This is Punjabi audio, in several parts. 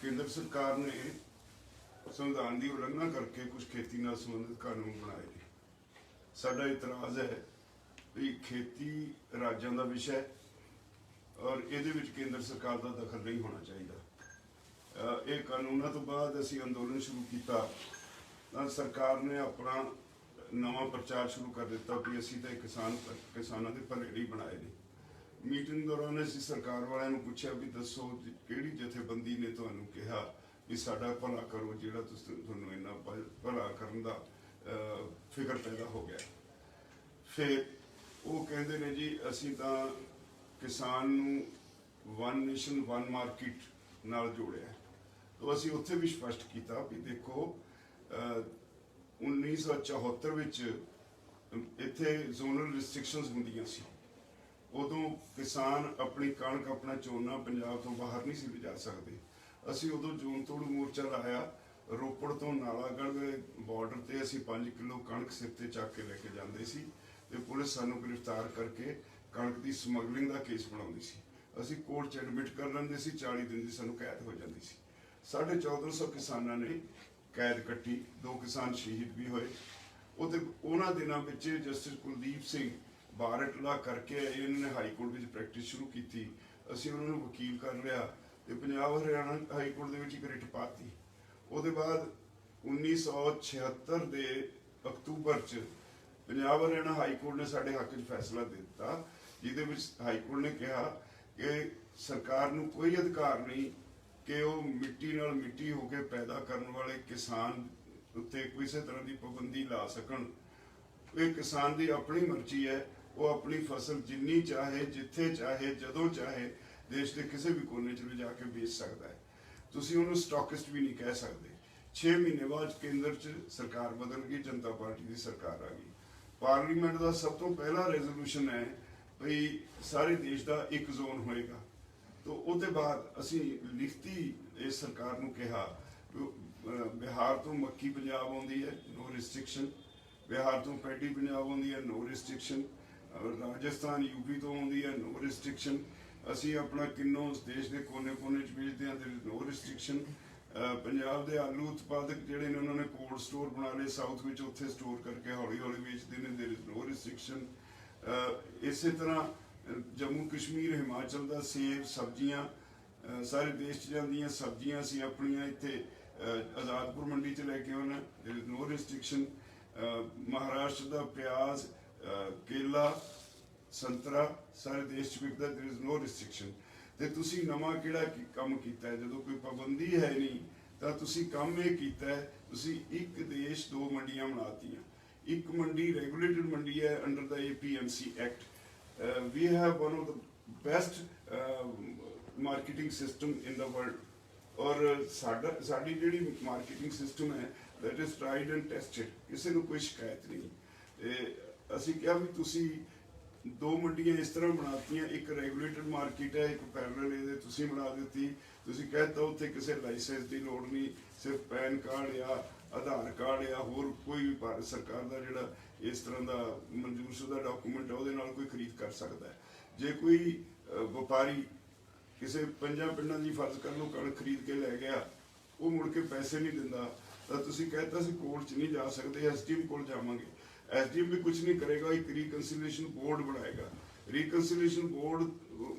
केंद्र सरकार ने संविधान की उलंघना करके कुछ खेती नाल संबंधित कानून बनाए ने। साडा इतराज़ है भी खेती राज्यों का विषय और ये केंद्र सरकार का दखल नहीं होना चाहिए। ये कानूनों तो बाद असी अंदोलन शुरू किया, सरकार ने अपना नवा प्रचार शुरू कर दिता भी असी तो किसानों के भले नहीं बनाए ने। मीटिंग दौरान असी सरकार वालों को पूछा भी दसो किहड़ी जथेबंदी ने तुहानूं कहा भी साडा भला करो, जिहड़ा तुहानूं इन्ना भला करन दा फिक्र पैदा हो गया। फिर वो कहते ने जी असी तां किसान नूं वन नेशन वन मार्केट नाल जोड़िया। तो असी उत्थे भी स्पष्ट किया भी देखो 1974 विच इत्थे जोनल रिस्ट्रिक्शनस हुंदियां सी। उदों किसान अपनी कणक अपना झोना पंजाब तो बाहर नहीं सी लिजा सकते। असी उदों जून तोड़ू मोर्चा लाया, रोपड़ तो नालागढ़ बॉर्डर ते असी 5 किलो कणक सिर ते चक के लेके जाते सी ते पुलिस सानू गिरफ्तार करके कणक की समगलिंग का केस बनाउंदी सी। असी कोर्ट च एडमिट कर लेंदे सी, 40 दिन की सानू कैद हो जाती सी। 1450 किसानों ने कैद कट्टी, 2 किसान शहीद भी होए। उन्होंने दिनों में जस्टिस कुलदीप सिंह बारट ला करके इन्होंने हाईकोर्ट में प्रैक्टिस शुरू की। असी उन्होंने वकील कर लिया तो पंजाब हरियाणा हाईकोर्ट के रिट पाती। उसके बाद 1976 के अक्तूबर च पंजाब हरियाणा हाईकोर्ट ने साढ़े हक फैसला दिता, जिदे हाईकोर्ट ने कहा कि सरकार नूं कोई अधिकार नहीं कि वो मिट्टी नाल मिट्टी होकर पैदा करने वाले किसान उत्ते किसी तरह की पाबंदी ला सकन। ये किसान की अपनी मर्जी है, वो अपनी फसल जिन्नी चाहे जिथे चाहे जदों चाहे देश के किसी भी कोने च ले जाके बेच सकता है। तुसीं उन्होंने स्टॉकिस्ट भी नहीं कह सकते। 6 महीने बाद केंद्र च सरकार बदल गई, जनता पार्टी की सरकार आ गई। पार्लीमेंट का सब तो पहला रेजोल्यूशन है भाई सारे देश का एक जोन होएगा। तो उसके बाद असी लिखती इस सरकार को कहा बिहार तो मक्की पंजाब आउंदी है, नो रिस्ट्रिक्शन। बिहार तो पैडी पंजाब आउंदी है, नो रिस्ट्रिक्शन। राजस्थान यूपी तो आउंदी है, नो रिस्ट्रिक्शन। असी अपना किन्नों देश के कोने कोने बेचते हैं, there is no restriction. Punjab के आलू उत्पादक जिहड़े ने उन्होंने कोल्ड स्टोर बना ले साउथ में, उत्थे स्टोर करके हौली हौली बेचते हैं, देयर इज नो रिस्ट्रिक्शन। इस तरह जम्मू कश्मीर हिमाचल का सेब सब्जियां सारे देश च जांदियां सब्जियां असी अपनियां इत्थे आज़ादपुर मंडी च लैके आना, there is no restriction. Maharashtra का प्याज केला संतरा सारे देश बिकता, देयर इज नो रिस्ट्रिक्शन। तो तुसी नवा किहड़ा काम कीता है, जो कोई पाबंदी है नहीं तो तुसी काम ये कीता है, तुसी एक देश 2 मंडियां बनातियां। एक मंडी रेगुलेटेड मंडी है under the APMC act. We have one of the best marketing system in the world. और साड़ी जिहड़ी मार्केटिंग सिस्टम है that is tried and tested, किसी को कोई शिकायत नहीं। असी कहा भी तुसी 2 मंडियां इस तरह बनातियां, एक रेगुलेटेड मार्केट है, एक पैरल तुसी बना दी। तुसी कहता उत्थे किसी लाइसेंस की लोड़ नहीं, सिर्फ पैन कार्ड या आधार कार्ड या होर कोई भी भारत सरकार का जिहड़ा इस तरह का मंजूरशुदा डॉकूमेंट है उहदे नाल कोई खरीद कर सकता है। जे कोई व्यापारी किसी 5 पिंडां की फर्ज कर लो कणक खरीद के लै गया, वो मुड़ के पैसे नहीं दिंदा तो तुसी कहता सी कोर्ट च नहीं जा सकते, SDM कोल जावांगे। SDM भी कुछ नहीं करेगा, एक रिकनसिलेशन बोर्ड बनाएगा। रिकनसिलेशन बोर्ड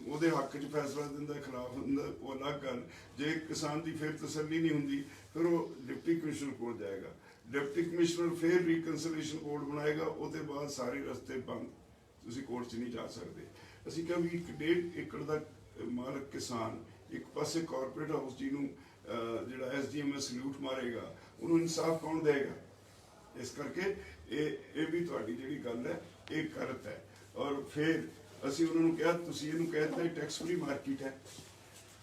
ਉਹਦੇ हक च फैसला दिंदा खिलाफ हुंदा वो अलग गल। जे किसान की फिर तसल्ली नहीं हुंदी फिर वो डिप्टी कमिश्नर कोल जाएगा, डिप्टी कमिश्नर फिर रिकनसिलेशन बोर्ड बनाएगा, उसके बाद सारे रस्ते बंद, तुसी कोर्ट च नहीं जा सकते। असी कहा भी 1.5 एकड़ का मालक किसान एक पासे कॉरपोरेट हाउस जिन्हों जिहड़ा SDM सल्यूट मारेगा उन्होंने इंसाफ कौन देगा। इस करके ये भी तुहाडी जिहड़ी गल है ये गलत है। और फिर असी उन्होंने कहा तुसी इहनूं कहता टैक्स फ्री मार्केट है।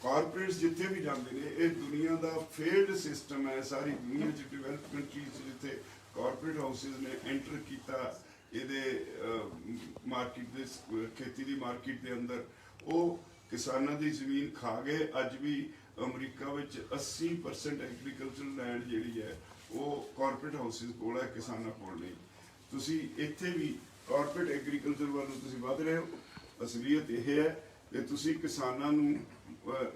कॉरपोरेट्स जिथे भी जाते हैं ये दुनिया का फेल्ड सिस्टम है, सारी दुनिया डिवेलप कंट्रीज जिथे कॉरपोरेट हाउसिस ने एंटर किया ये मार्केट खेती की मार्केट के अंदर, वो किसानों की जमीन खा गए। अज भी अमरीका में 80% एग्रीकल्चर लैंड जी है वो कॉरपोरेट हाउसिस कोल है, किसानों कोल नहीं। तुसी इत्थे भी कॉरपोरेट एग्रीकल्चर वालों तुसी वध रहे हो। असलीयत यह है कि तुसी किसानों नूं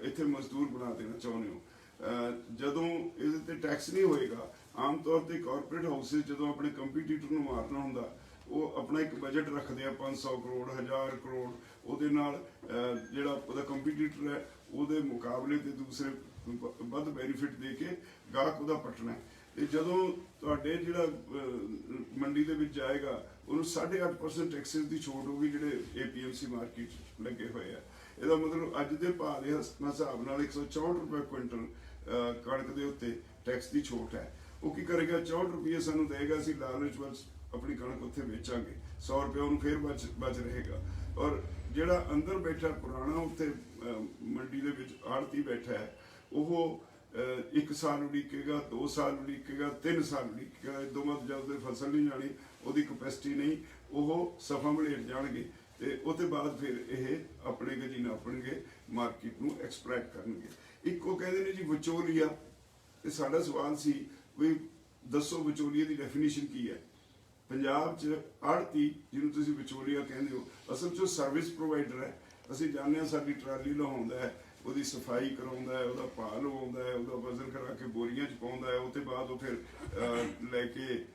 इत्थे मजदूर बना देना चाहुंदे हो। ਜਦੋਂ ਇਹਦੇ ਤੇ ਟੈਕਸ ਨਹੀਂ ਹੋਏਗਾ, ਆਮ ਤੌਰ ਤੇ ਕਾਰਪੋਰੇਟ ਹਾਊਸਿਸ ਜਦੋਂ ਆਪਣੇ ਕੰਪੀਟੀਟਰ ਨੂੰ ਮਾਰਨਾ ਹੁੰਦਾ ਉਹ ਆਪਣਾ ਇੱਕ ਬਜਟ ਰੱਖਦੇ ਆ 500 ਕਰੋੜ 1000 ਕਰੋੜ, ਉਹਦੇ ਨਾਲ ਜਿਹੜਾ ਉਹਦਾ ਕੰਪੀਟੀਟਰ ਹੈ ਉਹਦੇ ਮੁਕਾਬਲੇ ਤੇ ਦੂਸਰੇ ਵੱਧ ਬੈਨੀਫਿਟ ਦੇ ਕੇ ਗਾਹਕ ਉਹਦਾ ਪਟਣਾ ਹੈ। ਤੇ ਜਦੋਂ ਤੁਹਾਡੇ ਜਿਹੜਾ ਮੰਡੀ ਦੇ ਵਿੱਚ ਜਾਏਗਾ ਉਹਨੂੰ 8.5% ਟੈਕਸਿਸ ਦੀ ਛੋਟ ਹੋਗੀ ਜਿਹੜੇ APMC ਮਾਰਕੀਟ ਲੱਗੇ ਹੋਏ ਆ। ਇਹਦਾ ਮਤਲਬ ਅੱਜ ਦੇ ਭਾਅ ਦੇ ਹਿਸਾਬ ਨਾਲ 164 ਰੁਪਏ ਕੁਇੰਟਲ ਕਣਕ ਦੇ ਉੱਤੇ ਟੈਕਸ ਦੀ ਛੋਟ ਹੈ। ਉਹ ਕੀ ਕਰੇਗਾ, 64 ਰੁਪਏ ਸਾਨੂੰ ਦੇਗਾ, ਅਸੀਂ ਲਾਲਚ ਵਿੱਚ ਆਪਣੀ ਕਣਕ ਉੱਥੇ ਵੇਚਾਂਗੇ, 100 ਰੁਪਏ ਉਹਨੂੰ ਫੇਰ ਬਚ ਰਹੇਗਾ। ਔਰ ਜਿਹੜਾ ਅੰਦਰ ਬੈਠਾ ਪੁਰਾਣਾ ਉੱਥੇ ਮੰਡੀ ਦੇ ਵਿੱਚ ਆੜਤੀ ਬੈਠਾ ਹੈ ਉਹ 1 ਸਾਲ ਉਡੀਕੇਗਾ, 2 ਸਾਲ ਉਡੀਕੇਗਾ, 3 ਸਾਲ ਉਡੀਕੇਗਾ। ਇਦੋਂ ਬਾਅਦ ਜਦ ਤੱਕ ਫਸਲ ਨਹੀਂ ਜਾਣੀ, ਉਹਦੀ ਕਪੈਸਿਟੀ ਨਹੀਂ, ਉਹ ਸਫਾ ਮਲੇਟ ਜਾਣਗੇ ਤੇ ਉਹਦੇ ਬਾਅਦ ਫਿਰ ਇਹ ਆਪਣੇ ਗਜੀ ਨਾਪਣਗੇ, ਮਾਰਕੀਟ ਨੂੰ ਐਕਸਪਲੈਟ ਕਰਨਗੇ। ਇੱਕ ਉਹ ਕਹਿੰਦੇ ਨੇ ਜੀ ਵਿਚੋਲੀਆ, ਤੇ ਸਾਡਾ ਸਵਾਲ ਸੀ ਵੀ ਦੱਸੋ ਵਿਚੋਲੀਏ ਦੀ ਡੈਫੀਨੇਸ਼ਨ ਕੀ ਹੈ। ਪੰਜਾਬ 'ਚ ਆੜਤੀ ਜਿਹਨੂੰ ਤੁਸੀਂ ਵਿਚੋਲੀਆ ਕਹਿੰਦੇ ਹੋ ਅਸਲ 'ਚ ਸਰਵਿਸ ਪ੍ਰੋਵਾਈਡਰ ਹੈ। ਅਸੀਂ ਜਾਣਦੇ ਹਾਂ ਸਾਡੀ ਟਰਾਲੀ ਲਹਾਉਂਦਾ ਹੈ, ਉਹਦੀ ਸਫਾਈ ਕਰਾਉਂਦਾ ਹੈ, ਉਹਦਾ ਭਾਅ ਲਵਾਉਂਦਾ ਹੈ, ਉਹਦਾ ਵਜ਼ਨ ਕਰਾ ਕੇ ਬੋਰੀਆਂ 'ਚ ਪਾਉਂਦਾ ਹੈ, ਉਹ ਤੋਂ ਬਾਅਦ ਉਹ ਫਿਰ ਲੈ ਕੇ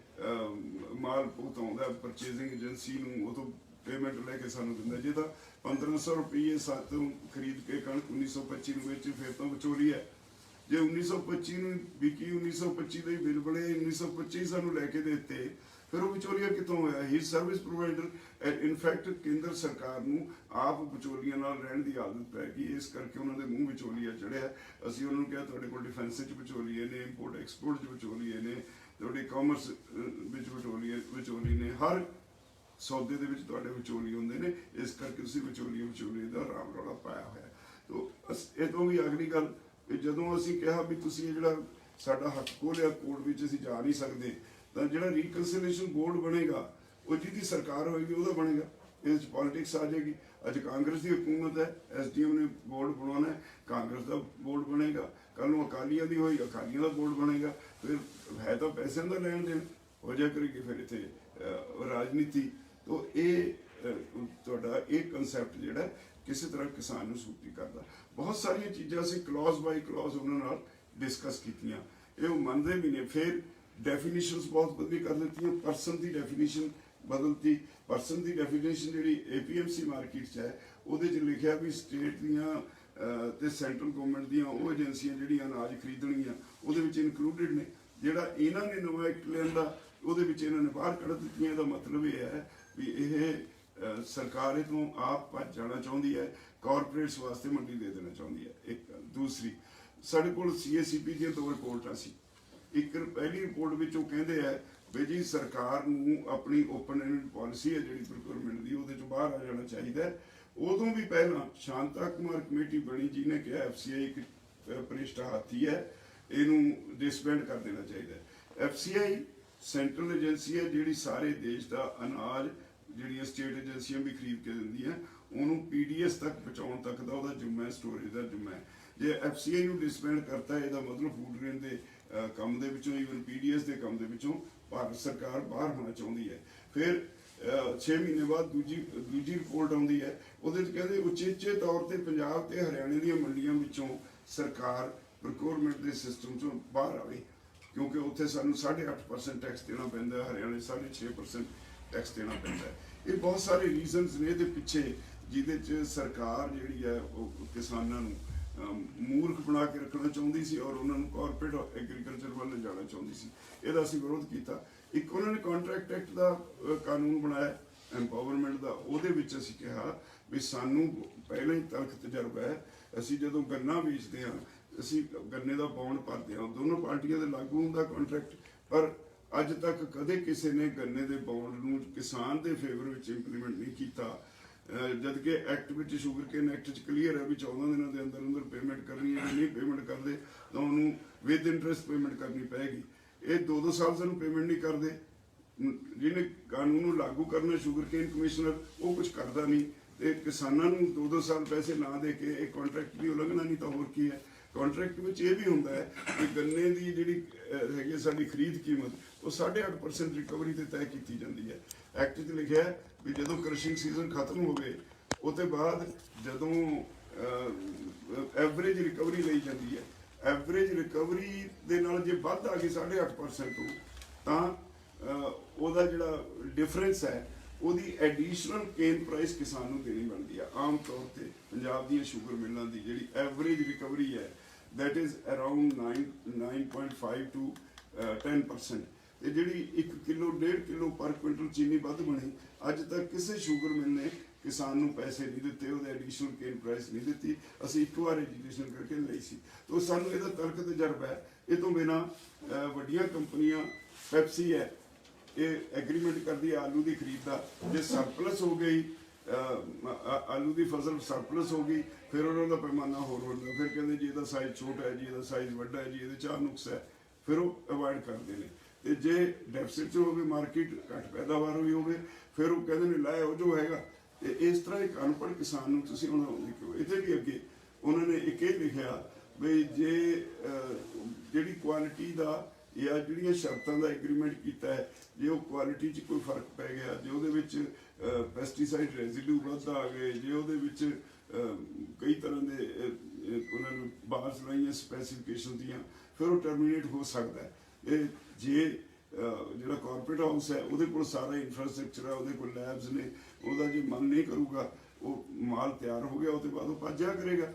ਮਾਲ ਭੁਗਤਾਉਂਦਾ ਪਰਚੇਜ਼ਿੰਗ ਏਜੰਸੀ ਨੂੰ, ਉਹ ਤੋਂ ਪੇਮੈਂਟ ਲੈ ਕੇ ਸਾਨੂੰ ਦਿੰਦਾ। ਜੇ ਤਾਂ 1500 ਰੁਪਏ ਸਾਤੋਂ ਖਰੀਦ ਕੇ ਕਣਕ 1925 ਨੂੰ ਵੇਚੇ ਫਿਰ ਤਾਂ ਵਿਚੋਲੀ ਹੈ। ਜੇ 1925 ਨੂੰ ਵਿਕੀ, 1925 ਦੇ ਬਿੱਲ ਬਣੇ, 1925 ਸਾਨੂੰ ਲੈ ਕੇ ਦਿੱਤੇ, ਫਿਰ ਉਹ ਵਿਚੋਲੀਆ ਕਿੱਥੋਂ ਹੋਇਆ? ਹੀ ਸਰਵਿਸ ਪ੍ਰੋਵਾਈਡਰ। ਇਨਫੈਕਟ ਕੇਂਦਰ ਸਰਕਾਰ ਨੂੰ ਆਪ ਵਿਚੋਲੀਆਂ ਨਾਲ ਰਹਿਣ ਦੀ ਆਦਤ ਪੈ ਗਈ, ਇਸ ਕਰਕੇ ਉਹਨਾਂ ਦੇ ਮੂੰਹ ਵਿਚੋਲੀਆ ਚੜਿਆ। ਅਸੀਂ ਉਹਨਾਂ ਨੂੰ ਕਿਹਾ ਤੁਹਾਡੇ ਕੋਲ ਡਿਫੈਂਸ 'ਚ ਵਿਚੋਲੀਏ ਨੇ, ਇੰਪੋਰਟ ਐਕਸਪੋਰਟ 'ਚ ਵਿਚੋਲੀਏ ਨੇ, ਤੁਹਾਡੇ ਕਾਮਰਸ ਵਿੱਚ ਵਿਚੋਲੀ ਨੇ, ਹਰ ਸੌਦੇ ਦੇ ਵਿੱਚ ਤੁਹਾਡੇ ਵਿਚੋਲੀ ਹੁੰਦੇ ਨੇ, ਇਸ ਕਰਕੇ ਤੁਸੀਂ ਵਿਚੋਲੀਏ ਦਾ ਰਾਮ ਰੌਲਾ ਪਾਇਆ ਹੋਇਆ। ਤੋ ਇਹ ਤੋਂ ਵੀ ਅਗਲੀ ਗੱਲ, ਜਦੋਂ ਅਸੀਂ ਕਿਹਾ ਵੀ ਤੁਸੀਂ ਇਹ ਜਿਹੜਾ ਸਾਡਾ ਹੱਕ ਖੋਲਿਆ ਕੋਰਟ ਵਿੱਚ ਅਸੀਂ ਜਾ ਨਹੀਂ ਸਕਦੇ, ਤਾਂ ਜਿਹੜਾ ਰੀਕਨਸਿਲੀਏਸ਼ਨ ਬੋਰਡ ਬਣੇਗਾ ਉਹ ਜਿਹਦੀ ਸਰਕਾਰ ਹੋਏਗੀ ਉਹਦਾ ਬਣੇਗਾ। ਇਹਦੇ 'ਚ ਪੋਲਿਟਿਕਸ ਆ ਜਾਏਗੀ। ਅੱਜ ਕਾਂਗਰਸ ਦੀ ਹਕੂਮਤ ਹੈ, SDM ਨੇ ਬੋਰਡ ਬਣਾਉਣਾ ਹੈ, ਕਾਂਗਰਸ ਦਾ ਬੋਰਡ ਬਣੇਗਾ। ਕੱਲ ਨੂੰ ਅਕਾਲੀਆਂ ਦੀ ਹੋਏਗਾ, ਅਕਾਲੀਆਂ ਦਾ ਬੋਰਡ ਬਣੇਗਾ। ਫਿਰ ਹੈ ਤਾਂ ਪੈਸਿਆਂ ਦਾ ਲੈਣ ਦੇਣ ਹੋ ਜਾ ਕਰੇਗੀ ਫਿਰ ਇੱਥੇ ਰਾਜਨੀਤੀ। ਤੋਂ ਇਹ ਤੁਹਾਡਾ ਇਹ ਕਨਸੈਪਟ ਜਿਹੜਾ ਕਿਸੇ ਤਰ੍ਹਾਂ ਕਿਸਾਨ ਨੂੰ ਸੂਚੀ ਕਰਦਾ। ਬਹੁਤ ਸਾਰੀਆਂ ਚੀਜ਼ਾਂ ਅਸੀਂ ਕਲੌਜ਼ ਬਾਈ ਕਲੌਜ਼ ਉਹਨਾਂ ਨਾਲ ਡਿਸਕਸ ਕੀਤੀਆਂ, ਇਹ ਉਹ ਮੰਨਦੇ ਵੀ ਨੇ। ਫਿਰ ਡੈਫੀਨੇਸ਼ਨਸ ਬਹੁਤ ਬਦਲੀ ਕਰ ਦਿੱਤੀਆਂ। ਪਰਸਨ ਦੀ ਡੈਫੀਨੇਸ਼ਨ ਬਦਲਤੀ। ਪਰਸਨ ਦੀ ਡੈਫੀਨੇਸ਼ਨ ਜਿਹੜੀ APMC ਮਾਰਕੀਟ 'ਚ ਹੈ ਉਹਦੇ 'ਚ ਲਿਖਿਆ ਵੀ ਸਟੇਟ ਦੀਆਂ ਤੇ ਸੈਂਟਰਲ ਗਵਰਨਮੈਂਟ ਦੀਆਂ ਉਹ ਏਜੰਸੀਆਂ ਜਿਹੜੀਆਂ ਅਨਾਜ ਖਰੀਦਣਗੀਆਂ ਉਹਦੇ ਵਿੱਚ ਇਨਕਲੂਡਡ ਨੇ। ਜਿਹੜਾ ਇਹਨਾਂ ਨੇ ਨਵਾਂ ਐਕਟ ਲਿਆਂਦਾ ਉਹਦੇ ਵਿੱਚ ਇਹਨਾਂ ਨੇ ਬਾਹਰ ਕੱਢ ਦਿੱਤੀਆਂ। ਇਹਦਾ ਮਤਲਬ ਇਹ ਹੈ ਵੀ ਇਹ ਸਰਕਾਰ ਇਹ ਤੋਂ ਆਪ ਭੱਜ ਜਾਣਾ ਚਾਹੁੰਦੀ ਹੈ, ਕਾਰਪੋਰੇਟਸ ਵਾਸਤੇ ਮੰਡੀ ਦੇ ਦੇਣਾ ਚਾਹੁੰਦੀ ਹੈ। ਇੱਕ ਦੂਸਰੀ, ਸਾਡੇ ਕੋਲ CACP ਦੀਆਂ 2 ਰਿਪੋਰਟਾਂ ਸੀ। ਇੱਕ ਪਹਿਲੀ ਰਿਪੋਰਟ ਵਿੱਚ ਉਹ ਕਹਿੰਦੇ ਆ ਵੀ ਜੀ ਸਰਕਾਰ ਨੂੰ ਆਪਣੀ ਓਪਨ ਐਂਡ ਪਾਲਿਸੀ ਹੈ ਜਿਹੜੀ ਪ੍ਰੋਕਿਊਰਮੈਂਟ ਦੀ, ਉਹਦੇ ਚੋਂ ਬਾਹਰ ਆ ਜਾਣਾ ਚਾਹੀਦਾ ਹੈ। ਉਦੋਂ ਵੀ ਪਹਿਲਾਂ ਸ਼ਾਂਤਾ ਕੁਮਾਰ ਕਮੇਟੀ ਬਣੀ ਜਿਹਨੇ ਕਿਹਾ FCI ਇੱਕ ਪ੍ਰਿਸ਼ਟਾ ਹਾਥੀ ਹੈ, ਇਹਨੂੰ ਡਿਸਬੈਂਡ ਕਰ ਦੇਣਾ ਚਾਹੀਦਾ ਹੈ। FCI ਸੈਂਟਰਲ ਏਜੰਸੀ ਹੈ ਜਿਹੜੀ ਸਾਰੇ ਦੇਸ਼ ਦਾ ਅਨਾਜ ਜਿਹੜੀਆਂ ਸਟੇਟ ਏਜੰਸੀਆਂ ਵੀ ਖਰੀਦ ਕੇ ਦਿੰਦੀਆਂ ਉਹਨੂੰ PDS ਤੱਕ ਪਹੁੰਚਾਉਣ ਤੱਕ ਦਾ ਉਹਦਾ ਜ਼ਿੰਮਾ ਹੈ, ਸਟੋਰੇਜ ਦਾ ਜ਼ਿੰਮਾ ਹੈ। ਜੇ FCI ਨੂੰ ਡਿਸਬੈਂਡ ਕਰਤਾ ਇਹਦਾ ਮਤਲਬ ਫੂਡ ਗ੍ਰੇਨ ਦੇ ਕੰਮ ਦੇ ਵਿੱਚੋਂ, ਈਵਨ PDS ਦੇ ਕੰਮ ਦੇ ਵਿੱਚੋਂ ਭਾਰਤ ਸਰਕਾਰ ਬਾਹਰ ਹੋਣਾ ਚਾਹੁੰਦੀ ਹੈ। ਫਿਰ 6 ਮਹੀਨੇ ਬਾਅਦ ਦੂਜੀ ਰਿਪੋਰਟ ਆਉਂਦੀ ਹੈ, ਉਹਦੇ 'ਚ ਕਹਿੰਦੇ ਉਚੇਚੇ ਤੌਰ ਤੇ ਪੰਜਾਬ ਤੇ ਹਰਿਆਣੇ ਦੀਆਂ ਮੰਡੀਆਂ ਵਿੱਚੋਂ ਸਰਕਾਰ ਪ੍ਰੋਕਿਊਰਮੈਂਟ ਦੇ ਸਿਸਟਮ 'ਚੋਂ ਬਾਹਰ ਆਵੇ, ਕਿਉਂਕਿ ਉੱਥੇ ਸਾਨੂੰ 8.5% ਟੈਕਸ ਦੇਣਾ ਪੈਂਦਾ, ਹਰਿਆਣੇ 6.5% ਟੈਕਸ ਦੇਣਾ ਪੈਂਦਾ ਹੈ। ਇਹ ਬਹੁਤ ਸਾਰੇ ਰੀਜ਼ਨਸ ਨੇ ਇਹਦੇ ਪਿੱਛੇ, ਜਿਹਦੇ 'ਚ ਸਰਕਾਰ ਜਿਹੜੀ ਹੈ ਉਹ ਕਿਸਾਨਾਂ ਨੂੰ ਮੂਰਖ ਬਣਾ ਕੇ ਰੱਖਣਾ ਚਾਹੁੰਦੀ ਸੀ ਔਰ ਉਹਨਾਂ ਨੂੰ ਕਾਰਪੋਰੇਟ ਐਗਰੀਕਲਚਰ ਵੱਲ ਲਿਜਾਣਾ ਚਾਹੁੰਦੀ ਸੀ। ਇਹਦਾ ਅਸੀਂ ਵਿਰੋਧ ਕੀਤਾ। ਇੱਕ ਉਹਨਾਂ ਨੇ ਕੰਟਰੈਕਟ ਐਕਟ ਦਾ ਕਾਨੂੰਨ ਬਣਾਇਆ ਐਮਪਾਵਰਮੈਂਟ ਦਾ, ਉਹਦੇ ਵਿੱਚ ਅਸੀਂ ਕਿਹਾ ਵੀ ਸਾਨੂੰ ਪਹਿਲਾਂ ਹੀ ਤਲਖ ਤਜਰਬਾ ਹੈ। ਅਸੀਂ ਜਦੋਂ ਗੰਨਾ ਵੇਚਦੇ ਹਾਂ ਅਸੀਂ ਗੰਨੇ ਦਾ ਬੌਂਡ ਭਰਦੇ ਹਾਂ, ਦੋਨੋਂ ਪਾਰਟੀਆਂ ਦੇ ਲਾਗੂ ਹੁੰਦਾ ਕੰਟਰੈਕਟ, ਪਰ ਅੱਜ ਤੱਕ ਕਦੇ ਕਿਸੇ ਨੇ ਗੰਨੇ ਦੇ ਬੌਂਡ ਨੂੰ ਕਿਸਾਨ ਦੇ ਫੇਵਰ ਵਿੱਚ ਇੰਪਲੀਮੈਂਟ ਨਹੀਂ ਕੀਤਾ। ਜਦ ਕਿ ਐਕਟ ਵਿੱਚ ਸ਼ੂਗਰਕੇਨ ਐਕਟ 'ਚ ਕਲੀਅਰ ਹੈ ਵੀ 14 ਦਿਨਾਂ ਦੇ ਅੰਦਰ ਪੇਮੈਂਟ ਕਰਨੀ ਹੈ। ਨਹੀਂ ਪੇਮੈਂਟ ਕਰਦੇ ਤਾਂ ਉਹਨੂੰ ਵਿਦ ਇੰਟਰਸਟ ਪੇਮੈਂਟ ਕਰਨੀ ਪਏਗੀ। ਇਹ 2-2 ਸਾਲ ਸਾਨੂੰ ਪੇਮੈਂਟ ਨਹੀਂ ਕਰਦੇ। ਜਿਹਨੇ ਕਾਨੂੰਨ ਨੂੰ ਲਾਗੂ ਕਰਨਾ ਸ਼ੂਗਰਕੇਨ ਕਮਿਸ਼ਨਰ, ਉਹ ਕੁਝ ਕਰਦਾ ਨਹੀਂ ਤੇ ਕਿਸਾਨਾਂ ਨੂੰ 2-2 ਸਾਲ ਪੈਸੇ ਨਾ ਦੇ ਕੇ ਇਹ ਕੰਟਰੈਕਟ ਦੀ ਉਲੰਘਣਾ ਨਹੀਂ ਤਾਂ ਹੋਰ ਕੀ ਹੈ। ਕੰਟਰੈਕਟ ਵਿੱਚ ਇਹ ਵੀ ਹੁੰਦਾ ਹੈ ਕਿ ਗੰਨੇ ਦੀ ਜਿਹੜੀ ਹੈਗੀ ਸਾਡੀ ਖਰੀਦ ਕੀਮਤ ਉਹ 8.5% ਰਿਕਵਰੀ ਤੇ ਤੈਅ ਕੀਤੀ ਜਾਂਦੀ ਹੈ। ਐਕਟ 'ਚ ਲਿਖਿਆ ਹੈ ਵੀ ਜਦੋਂ ਕ੍ਰਸ਼ਿੰਗ ਸੀਜ਼ਨ ਖਤਮ ਹੋਵੇ ਉਹ ਤੋਂ ਬਾਅਦ ਜਦੋਂ ਐਵਰੇਜ ਰਿਕਵਰੀ ਲਈ ਜਾਂਦੀ ਹੈ, ਐਵਰੇਜ ਰਿਕਵਰੀ ਦੇ ਨਾਲ ਜੇ ਵੱਧ ਆ ਗਈ 8.5% ਤੋਂ ਤਾਂ ਉਹਦਾ ਜਿਹੜਾ ਡਿਫਰੈਂਸ ਹੈ ਉਹਦੀ ਐਡੀਸ਼ਨਲ ਕੇਨ ਪ੍ਰਾਈਸ ਕਿਸਾਨ ਨੂੰ ਦੇਣੀ ਬਣਦੀ ਆ। ਆਮ ਤੌਰ ਤੇ ਪੰਜਾਬ ਦੀਆਂ ਸ਼ੂਗਰ ਮਿਲਾਂ ਦੀ ਜਿਹੜੀ ਐਵਰੇਜ ਰਿਕਵਰੀ ਹੈ that is around 9.5 to 10%। ਤੇ ਜਿਹੜੀ 1 ਕਿਲੋ 1.5 ਕਿਲੋ ਪਰ ਕੁਇੰਟਲ ਚੀਨੀ ਵੱਧ ਬਣੀ, ਅੱਜ ਤੱਕ ਕਿਸੇ ਸ਼ੂਗਰ ਮਿਲ ਨੇ ਕਿਸਾਨ ਨੂੰ ਪੈਸੇ ਨਹੀਂ ਦਿੱਤੇ, ਉਹਦੇ ਐਡੀਸ਼ਨਲ ਕੇਨ ਪ੍ਰਾਈਸ ਨਹੀਂ ਦਿੱਤੀ। ਅਸੀਂ ਇੱਕ ਵਾਰ ਐਜੂਕੇਸ਼ਨ ਕਰਕੇ ਲਈ ਸੀ, ਤਾਂ ਸਾਨੂੰ ਇਹਦਾ ਤਰਕ ਤਜਰਬਾ ਹੈ। ਇਹ ਤੋਂ ਬਿਨਾਂ ਵੱਡੀਆਂ ਕੰਪਨੀਆਂ ਪੈਪਸੀ ਹੈ, ਇਹ ਐਗਰੀਮੈਂਟ ਕਰਦੀ ਹੈ ਆਲੂ ਦੀ ਖਰੀਦ ਦਾ, ਜੇ ਸਰਪਲਸ ਹੋ ਗਈ ਆਲੂ ਦੀ ਫਸਲ ਸਰਪਲਸ ਹੋ ਗਈ, ਫਿਰ ਉਹਨਾਂ ਦਾ ਪੈਮਾਨਾ ਹੋਰ ਹੁੰਦਾ, ਫਿਰ ਕਹਿੰਦੇ ਜੀ ਇਹਦਾ ਸਾਈਜ਼ ਛੋਟਾ ਹੈ, ਜੀ ਇਹਦਾ ਸਾਈਜ਼ ਵੱਡਾ ਹੈ, ਜੀ ਇਹਦੇ 'ਚ ਨੁਕਸ ਹੈ, ਫਿਰ ਉਹ ਅਵੋਇਡ ਕਰਦੇ ਨੇ। ਤੇ ਜੇ ਡੈਫਿਸਿਟ 'ਚ ਹੋਵੇ, ਮਾਰਕੀਟ ਘੱਟ ਪੈਦਾਵਾਰ ਹੋਈ ਹੋਵੇ, ਫਿਰ ਉਹ ਕਹਿੰਦੇ ਨੇ ਲੈ ਉਹ ਜੋ ਹੈਗਾ। ਤੇ ਇਸ ਤਰ੍ਹਾਂ ਇੱਕ ਅਨਪੜ੍ਹ ਕਿਸਾਨ ਨੂੰ ਤੁਸੀਂ ਹੁਣ ਇੱਥੇ ਵੀ ਅੱਗੇ ਉਹਨਾਂ ਨੇ ਇੱਕ ਇਹ ਲਿਖਿਆ ਵੀ ਜੇ ਜਿਹੜੀ ਕੁਆਲਿਟੀ ਦਾ ਜਾਂ ਜਿਹੜੀਆਂ ਸ਼ਰਤਾਂ ਦਾ ਐਗਰੀਮੈਂਟ ਕੀਤਾ ਹੈ, ਜੇ ਉਹ ਕੁਆਲਿਟੀ 'ਚ ਕੋਈ ਫਰਕ ਪੈ ਗਿਆ, ਜੇ ਉਹਦੇ ਵਿੱਚ ਪੈਸਟੀਸਾਈਡ ਰੈਜ਼ੀਡਿਊ ਵੱਧ ਆ ਗਏ, ਜੇ ਉਹਦੇ ਵਿੱਚ ਕਈ ਤਰ੍ਹਾਂ ਦੇ ਉਹਨਾਂ ਨੂੰ ਬਾਹਰ ਲਾਈਆਂ ਸਪੈਸੀਫਿਕੇਸ਼ਨ ਦੀਆਂ, ਫਿਰ ਉਹ ਟਰਮੀਨੇਟ ਹੋ ਸਕਦਾ ਹੈ। ਇਹ ਜੇ ਜਿਹੜਾ ਕਾਰਪੋਰੇਟ ਹਾਊਸ ਹੈ ਉਹਦੇ ਕੋਲ ਸਾਰਾ ਇਨਫਰਾਸਟ੍ਰਕਚਰ ਹੈ, ਉਹਦੇ ਕੋਲ ਲੈਬਸ ਨੇ, ਉਹਦਾ ਜੇ ਮਨ ਨਹੀਂ ਕਰੂਗਾ, ਉਹ ਮਾਲ ਤਿਆਰ ਹੋ ਗਿਆ ਉਹ ਤੋਂ ਬਾਅਦ ਉਹ ਭੱਜਿਆ ਕਰੇਗਾ,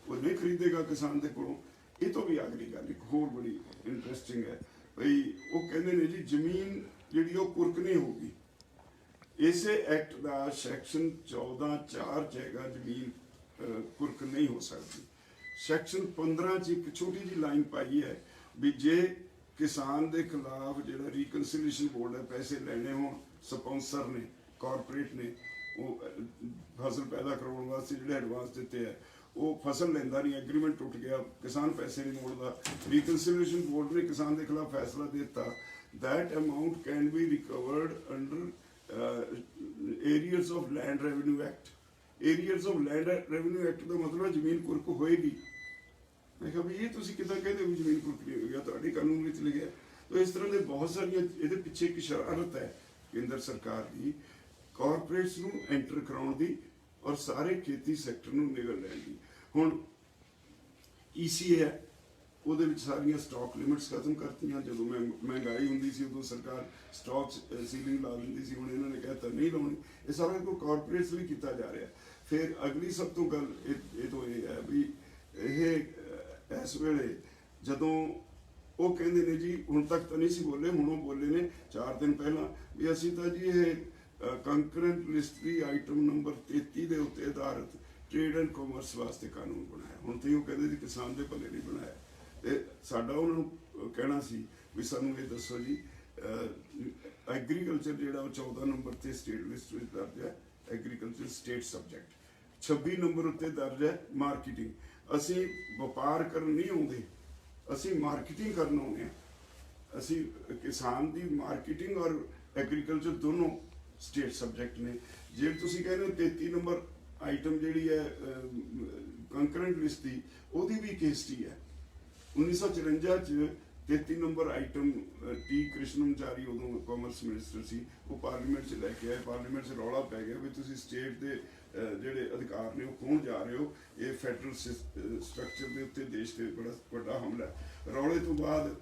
ਉਹ ਨਹੀਂ ਖਰੀਦੇਗਾ ਕਿਸਾਨ ਦੇ ਕੋਲੋਂ। ਇਹ ਤੋਂ ਵੀ ਅਗਲੀ ਗੱਲ ਇੱਕ ਹੋਰ ਬੜੀ ਇੰਟਰਸਟਿੰਗ ਹੈ ਭਈ, ਉਹ ਕਹਿੰਦੇ ਨੇ ਜੀ ਜ਼ਮੀਨ ਜਿਹੜੀ ਉਹ ਕੁਰਕ ਨਹੀਂ ਹੋਗੀ। ਇਸੇ ਐਕਟ ਦਾ ਸੈਕਸ਼ਨ 14(4) 'ਚ ਹੈਗਾ ਜ਼ਮੀਨ ਕੁਰਕ ਨਹੀਂ ਹੋ ਸਕਦੀ। ਸੈਕਸ਼ਨ 15 'ਚ ਇੱਕ ਛੋਟੀ ਜਿਹੀ ਲਾਈਨ ਪਾਈ ਹੈ ਵੀ ਜੇ ਕਿਸਾਨ ਦੇ ਖਿਲਾਫ ਜਿਹੜਾ ਰੀਕਨਸਿਲੀਏਸ਼ਨ ਬੋਰਡ ਹੈ ਪੈਸੇ ਲੈਣੇ ਹੋਣ, ਸਪਾਂਸਰ ਨੇ, ਕਾਰਪੋਰੇਟ ਨੇ, ਉਹ ਫਸਲ ਪੈਦਾ ਕਰਵਾਉਣ ਵਾਸਤੇ ਜਿਹੜੇ ਐਡਵਾਂਸ ਦਿੱਤੇ ਹੈ, ਉਹ ਫਸਲ ਲੈਂਦਾ ਨਹੀਂ, ਐਗਰੀਮੈਂਟ ਟੁੱਟ ਗਿਆ, ਕਿਸਾਨ ਪੈਸੇ ਨਹੀਂ ਮੋੜਦਾ, ਰੀਕਨਸਿਲੀਏਸ਼ਨ ਬੋਰਡ ਨੇ ਕਿਸਾਨ ਦੇ ਖਿਲਾਫ ਫੈਸਲਾ ਦੇ ਦਿੱਤਾ, that amount can be recovered under areas of land revenue act। areas of land revenue act ਦਾ ਮਤਲਬ ਹੈ ਜ਼ਮੀਨ ਕੁਰਕ ਹੋਏਗੀ। ਮੈਂ ਕਿਹਾ ਵੀ ਇਹ ਤੁਸੀਂ ਕਿੱਦਾਂ ਕਹਿੰਦੇ ਹੋ ਜ਼ਮੀਨ ਕੁਰਕ ਨਹੀਂ ਹੋਏਗੀ, ਤੁਹਾਡੇ ਕਾਨੂੰਨ ਵਿੱਚ ਲਿਖਿਆ। ਤਾਂ ਇਸ ਤਰ੍ਹਾਂ ਦੇ ਬਹੁਤ ਸਾਰੀਆਂ, ਇਹਦੇ ਪਿੱਛੇ ਇੱਕ ਸ਼ਰਾਰਤ ਹੈ ਕੇਂਦਰ ਸਰਕਾਰ ਦੀ ਕਾਰਪੋਰੇਟਸ ਨੂੰ ਐਂਟਰ ਕਰਾਉਣ ਦੀ ਔਰ ਸਾਰੇ ਖੇਤੀ ਸੈਕਟਰ ਨੂੰ ਨਿਗਲ ਲੈਣ ਦੀ। ਹੁਣ ECA ਹੈ, ਉਹਦੇ ਵਿੱਚ ਸਾਰੀਆਂ ਸਟਾਕ ਲਿਮਿਟਸ ਖਤਮ ਕਰਤੀਆਂ। ਜਦੋਂ ਮਹਿੰਗਾਈ ਹੁੰਦੀ ਸੀ ਉਦੋਂ ਸਰਕਾਰ ਸਟਾਕ ਸੀਲਿੰਗ ਲਾ ਦਿੰਦੀ ਸੀ, ਹੁਣ ਇਹਨਾਂ ਨੇ ਕਹਿਤਾ ਨਹੀਂ ਲਾਉਣੀ। ਇਹ ਸਾਰਾ ਕੋਈ ਕਾਰਪੋਰੇਟਸ ਲਈ ਕੀਤਾ ਜਾ ਰਿਹਾ। ਫਿਰ ਅਗਲੀ ਸਭ ਤੋਂ ਗੱਲ ਇਹ ਤੋਂ ਇਹ ਹੈ ਵੀ ਇਹ ਇਸ ਵੇਲੇ ਜਦੋਂ ਉਹ ਕਹਿੰਦੇ ਨੇ ਜੀ, ਹੁਣ ਤੱਕ ਤਾਂ ਨਹੀਂ ਸੀ ਬੋਲੇ, ਹੁਣ ਉਹ ਬੋਲੇ ਨੇ 4 ਦਿਨ ਪਹਿਲਾਂ ਵੀ ਅਸੀਂ ਤਾਂ ਜੀ ਇਹ ਕੰਕਰੈਂਟ ਲਿਸਟ ਦੀ ਆਈਟਮ ਨੰਬਰ 33 ਦੇ ਉੱਤੇ ਆਧਾਰਿਤ ਟ੍ਰੇਡ ਐਂਡ ਕਾਮਰਸ ਵਾਸਤੇ ਕਾਨੂੰਨ ਬਣਾਇਆ। ਹੁਣ ਤੇ ਉਹ ਕਹਿੰਦੇ ਜੀ ਕਿਸਾਨ ਦੇ ਭਲੇ ਨਹੀਂ ਬਣਾਇਆ। ਤੇ ਸਾਡਾ ਉਹਨਾਂ ਨੂੰ ਕਹਿਣਾ ਸੀ ਵੀ ਸਾਨੂੰ ਇਹ ਦੱਸੋ ਜੀ, ਐਗਰੀਕਲਚਰ ਜਿਹੜਾ ਉਹ 14 ਨੰਬਰ ਤੇ ਸਟੇਟ ਲਿਸਟ ਵਿੱਚ ਦਰਜ ਹੈ, ਐਗਰੀਕਲਚਰ ਸਟੇਟ ਸਬਜੈਕਟ। 26 ਨੰਬਰ ਉੱਤੇ ਦਰਜ ਹੈ ਮਾਰਕੀਟਿੰਗ। ਅਸੀਂ ਵਪਾਰ ਕਰਨ ਨਹੀਂ ਆਉਂਦੇ, ਅਸੀਂ ਮਾਰਕੀਟਿੰਗ ਕਰਨ ਆਉਂਦੇ ਹਾਂ। ਅਸੀਂ ਕਿਸਾਨ ਦੀ ਮਾਰਕੀਟਿੰਗ ਔਰ ਐਗਰੀਕਲਚਰ ਦੋਨੋਂ ਸਟੇਟ ਸਬਜੈਕਟ ਨੇ। ਜੇ ਤੁਸੀਂ ਕਹਿੰਦੇ ਹੋ 33 ਨੰਬਰ ਆਈਟਮ ਜਿਹੜੀ ਹੈ ਕੰਕਰੈਂਟ ਲਿਸਟ ਦੀ, ਉਹਦੀ ਵੀ ਕੇਸਟੀ ਹੈ। 1954 ਚ 33 ਨੰਬਰ ਆਈਟਮ ਟੀ ਕ੍ਰਿਸ਼ਨਮਚਾਰੀ ਉਦੋਂ ਕਾਮਰਸ ਮਿਨਿਸਟਰ ਸੀ, ਉਹ ਪਾਰਲੀਮੈਂਟ 'ਚ ਲੈ ਕੇ ਆਏ। ਪਾਰਲੀਮੈਂਟ 'ਚ ਰੌਲਾ ਪੈ ਗਿਆ ਵੀ ਤੁਸੀਂ ਸਟੇਟ ਦੇ ਜਿਹੜੇ ਅਧਿਕਾਰ ਨੇ ਉਹ ਖੋਹਣ ਜਾ ਰਹੇ ਹੋ, ਇਹ ਫੈਡਰਲ ਸਟਰਕਚਰ ਦੇ ਉੱਤੇ ਦੇਸ਼ ਤੇ ਬੜਾ ਵੱਡਾ ਹਮਲਾ ਹੈ। ਰੌਲੇ ਤੋਂ ਬਾਅਦ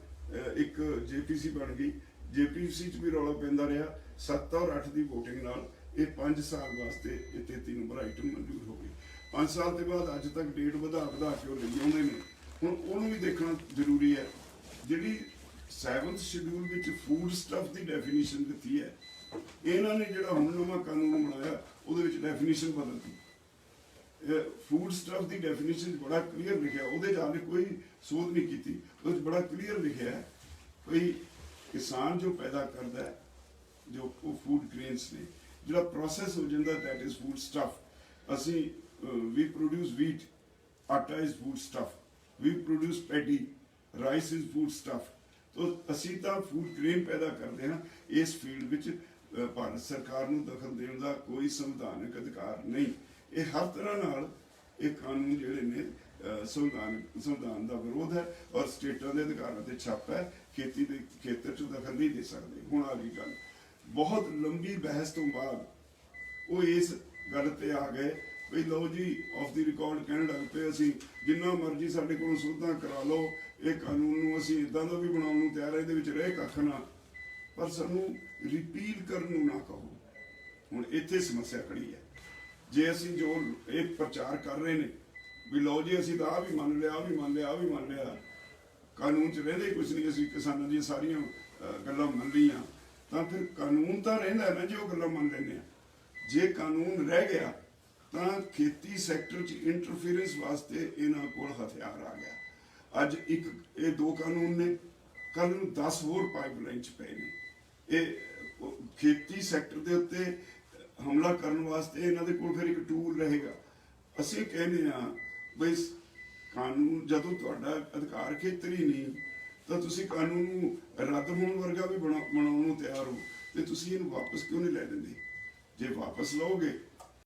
ਇੱਕ JPC ਬਣ ਗਈ, JPC 'ਚ ਵੀ ਰੌਲਾ ਪੈਂਦਾ ਰਿਹਾ। 7 ਔਰ 8 ਦੀ ਵੋਟਿੰਗ ਨਾਲ ਇਹ 5 ਸਾਲ ਵਾਸਤੇ ਇਹ 33 ਨੰਬਰ ਆਈਟਮ ਮਨਜ਼ੂਰ ਹੋ ਗਈ। 5 ਸਾਲ ਦੇ ਬਾਅਦ ਅੱਜ ਤੱਕ ਡੇਟ ਵਧਾ ਕੇ ਉਹ ਲਈ ਆਉਂਦੇ ਨੇ। ਹੁਣ ਉਹਨੂੰ ਵੀ ਦੇਖਣਾ ਜ਼ਰੂਰੀ ਹੈ। ਜਿਹੜੀ 7th ਸ਼ਡਿਊਲ ਵਿੱਚ ਫੂਡ ਸਟਫ ਦੀ ਡੈਫੀਨੇਸ਼ਨ ਦਿੱਤੀ ਹੈ, ਇਹਨਾਂ ਨੇ ਜਿਹੜਾ ਹੁਣ ਨਵਾਂ ਕਾਨੂੰਨ ਬਣਾਇਆ ਉਹਦੇ ਵਿੱਚ ਡੈਫੀਨੇਸ਼ਨ ਬਦਲਤੀ। ਫੂਡ ਸਟਫ ਦੀ ਡੈਫੀਨੇਸ਼ਨ ਬੜਾ ਕਲੀਅਰ ਲਿਖਿਆ, ਉਹਦੇ 'ਚ ਹਾਲੇ ਕੋਈ ਸੋਧ ਨਹੀਂ ਕੀਤੀ। ਉਹਦੇ 'ਚ ਬੜਾ ਕਲੀਅਰ ਲਿਖਿਆ ਹੈ ਕੋਈ ਕਿਸਾਨ ਜੋ ਪੈਦਾ ਕਰਦਾ ਹੈ, ਜੋ ਉਹ ਫੂਡ ਗ੍ਰੇਨਸ ਨੇ, ਜਿਹੜਾ ਪ੍ਰੋਸੈਸ ਹੋ ਜਾਂਦਾ ਦੈਟ ਇਜ਼ ਫੂਡ ਸਟਫ। ਅਸੀਂ ਵੀ produce wheat, atta is food stuff, we produce paddy, rice is food stuff. ਤਾਂ ਅਸੀਂ ਤਾਂ ਫੂਡ ਗ੍ਰੇਨ ਪੈਦਾ ਕਰਦੇ ਹਾਂ। ਇਸ ਫੀਲਡ ਵਿੱਚ ਭਾਰਤ ਸਰਕਾਰ ਨੂੰ ਦਖਲ ਦੇਣ ਦਾ ਕੋਈ ਸੰਵਿਧਾਨਕ ਅਧਿਕਾਰ ਨਹੀਂ। ਇਹ ਹਰ ਤਰ੍ਹਾਂ ਨਾਲ ਇਹ ਕਾਨੂੰਨ ਜਿਹੜੇ ਨੇ ਸੰਵਿਧਾਨ ਦਾ ਵਿਰੋਧ ਹੈ ਔਰ ਸਟੇਟਾਂ ਦੇ ਅਧਿਕਾਰਾਂ ਤੇ ਛਾਪਾ ਹੈ। ਖੇਤੀ ਦੇ ਖੇਤਰ 'ਚ ਦਖਲ ਨਹੀਂ ਦੇ ਸਕਦੇ। ਹੁਣ ਆ ਗਈ ਗੱਲ, ਬਹੁਤ ਲੰਬੀ ਬਹਿਸ ਤੋਂ ਬਾਅਦ ਉਹ ਇਸ ਗੱਲ ਤੇ ਆ ਗਏ ਵੀ ਲਓ ਜੀ ਆਫ ਦੀ ਰਿਕਾਰਡ ਕਹਿਣ ਲੱਗ ਪਏ ਅਸੀਂ ਜਿੰਨਾ ਮਰਜ਼ੀ ਸਾਡੇ ਕੋਲੋਂ ਸੋਧਾਂ ਕਰਾ ਲਓ, ਇਹ ਕਾਨੂੰਨ ਨੂੰ ਅਸੀਂ ਇਦਾਂ ਦਾ ਵੀ ਬਣਾਉਣ ਨੂੰ ਤਿਆਰ ਹਾਂ, ਇਹਦੇ ਵਿੱਚ ਰਹੇ ਕੱਖ ਨਾ, ਪਰ ਸਾਨੂੰ ਰਿਪੀਲ ਕਰਨ ਨੂੰ ਨਾ ਕਹੋ। ਹੁਣ ਇੱਥੇ ਸਮੱਸਿਆ ਖੜੀ ਹੈ। ਜੇ ਅਸੀਂ ਜੋ ਇਹ ਪ੍ਰਚਾਰ ਕਰ ਰਹੇ ਨੇ ਵੀ ਲਓ ਜੀ ਅਸੀਂ ਤਾਂ ਆਹ ਵੀ ਮੰਨ ਲਿਆ, ਆਹ ਵੀ ਮੰਨ ਲਿਆ, ਆਹ ਵੀ ਮੰਨ ਲਿਆ, ਕਾਨੂੰਨ 'ਚ ਰਹਿੰਦੇ ਕੁਝ ਨਹੀਂ, ਅਸੀਂ ਕਿਸਾਨਾਂ ਦੀਆਂ ਸਾਰੀਆਂ ਗੱਲਾਂ ਮੰਨ ਲਈਆਂ, ਤਾਂ ਫਿਰ ਕਾਨੂੰਨ ਤਾਂ ਰਹਿੰਦਾ ਨਾ ਜੇ ਉਹ ਗੱਲਾਂ ਮੰਨ ਲੈਂਦੇ ਆ। ਜੇ ਕਾਨੂੰਨ ਰਹਿ ਗਿਆ ਤਾਂ ਖੇਤੀ ਸੈਕਟਰ 'ਚ ਇੰਟਰਫੀਰੈਂਸ ਵਾਸਤੇ ਇਹਨਾਂ ਕੋਲ ਹਥਿਆਰ ਆ ਗਿਆ। ਅੱਜ ਇੱਕ ਇਹ 2 ਕਾਨੂੰਨ ਨੇ, ਕੱਲ ਨੂੰ 10 ਹੋਰ ਪਾਈਪਲਾਈਨ 'ਚ ਪਏ ਨੇ। ਇਹ ਖੇਤੀ ਸੈਕਟਰ ਦੇ ਉੱਤੇ ਹਮਲਾ ਕਰਨ ਵਾਸਤੇ ਇਹਨਾਂ ਦੇ ਕੋਲ ਫਿਰ ਇੱਕ ਟੂਲ ਰਹੇਗਾ। ਅਸੀਂ ਕਹਿੰਦੇ ਹਾਂ ਬਈ ਕਾਨੂੰਨ ਜਦੋਂ ਤੁਹਾਡਾ ਅਧਿਕਾਰ ਖੇਤਰ ਹੀ ਨਹੀਂ ਤਾਂ ਤੁਸੀਂ ਕਾਨੂੰਨ ਨੂੰ ਰੱਦ ਹੋਣ ਵਰਗਾ ਵੀ ਬਣਾਉਣ ਨੂੰ ਤਿਆਰ ਹੋ, ਤੇ ਤੁਸੀਂ ਇਹਨੂੰ ਵਾਪਸ ਕਿਉਂ ਨਹੀਂ ਲੈ ਦਿੰਦੇ? ਜੇ ਵਾਪਸ ਲਓਗੇ